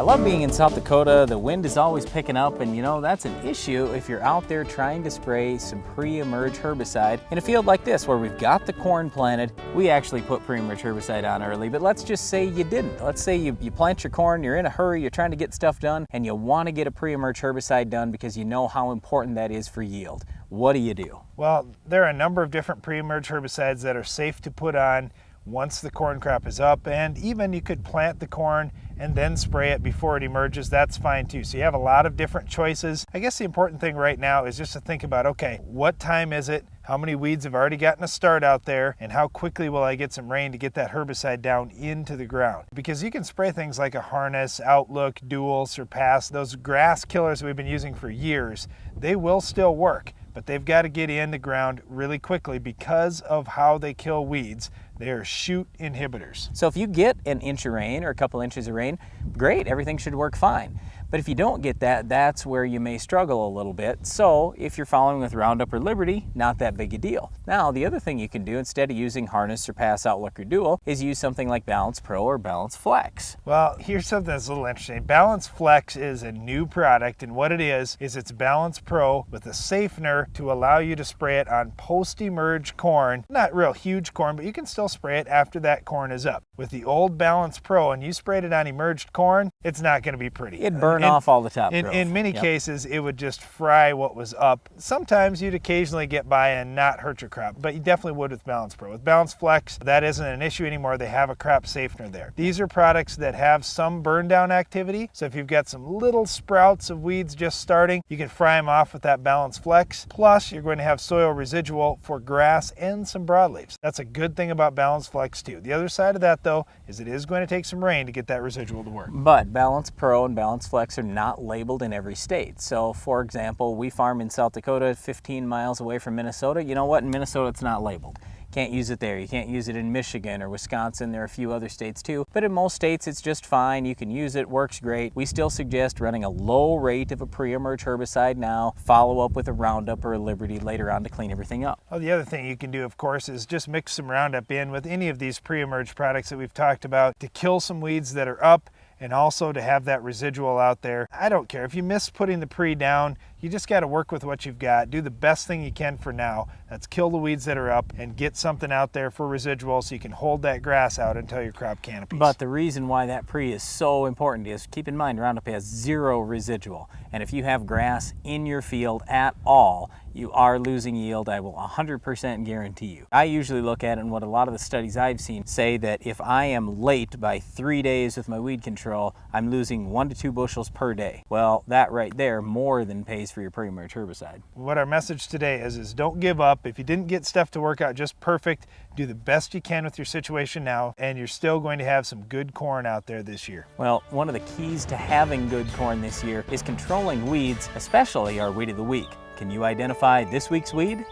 love being in South Dakota. The wind is always picking up, and that's an issue if you're out there trying to spray some pre-emerge herbicide in a field like this where we've got the corn planted. We actually put pre-emerge herbicide on early, but let's just say you didn't. Let's say you plant your corn, you're in a hurry, you're trying to get stuff done, and you want to get a pre-emerge herbicide done because you know how important that is for yield. What do you do? Well, there are a number of different pre-emerge herbicides that are safe to put on once the corn crop is up, and even you could plant the corn and then spray it before it emerges. That's fine too. So you have a lot of different choices. I guess the important thing right now is just to think about, okay, what time is it? How many weeds have already gotten a start out there? And how quickly will I get some rain to get that herbicide down into the ground? Because you can spray things like a Harness, Outlook, Dual, Surpass, those grass killers we've been using for years, they will still work, but they've got to get in the ground really quickly because of how they kill weeds. They are shoot inhibitors. So if you get an inch of rain or a couple inches of rain, great, everything should work fine. But if you don't get that, that's where you may struggle a little bit. So if you're following with Roundup or Liberty, not that big a deal. Now, the other thing you can do instead of using Harness, Surpass, Outlook, or Dual is use something like Balance Pro or Balance Flex. Well, here's something that's a little interesting. Balance Flex is a new product, and what it is it's Balance Pro with a safener to allow you to spray it on post-emerge corn. Not real huge corn, but you can still spray it after that corn is up. With the old Balance Pro, and you sprayed it on emerged corn, it's not going to be pretty. It'd burn off all the top growth. In many cases, it would just fry what was up. Sometimes you'd occasionally get by and not hurt your crop, but you definitely would with Balance Pro. With Balance Flex, that isn't an issue anymore. They have a crop safener there. These are products that have some burn down activity, so if you've got some little sprouts of weeds just starting, you can fry them off with that Balance Flex. Plus, you're going to have soil residual for grass and some broadleaves. That's a good thing about Balance Flex too. The other side of that though is it is going to take some rain to get that residual to work. But Balance Pro and Balance Flex are not labeled in every state. So for example, we farm in South Dakota 15 miles away from Minnesota. You know what? In Minnesota it's not labeled. Can't use it there. You can't use it in Michigan or Wisconsin. There are a few other states too. But in most states it's just fine. You can use it, works great. We still suggest running a low rate of a pre-emerge herbicide now, follow up with a Roundup or a Liberty later on to clean everything up. Well, the other thing you can do, of course, is just mix some Roundup in with any of these pre-emerge products that we've talked about to kill some weeds that are up and also to have that residual out there. I don't care. If you miss putting the pre down, you just got to work with what you've got. Do the best thing you can for now. That's kill the weeds that are up and get something out there for residual so you can hold that grass out until your crop canopies. But the reason why that pre is so important is, keep in mind, Roundup has 0 residual. And if you have grass in your field at all, you are losing yield, I will 100% guarantee you. I usually look at it, and what a lot of the studies I've seen say that if I am late by 3 days with my weed control, I'm losing 1 to 2 bushels per day. Well, that right there more than pays for your pre-emerge herbicide. What our message today is don't give up. If you didn't get stuff to work out just perfect, do the best you can with your situation now, and you're still going to have some good corn out there this year. Well, one of the keys to having good corn this year is controlling weeds, especially our weed of the week. Can you identify this week's weed?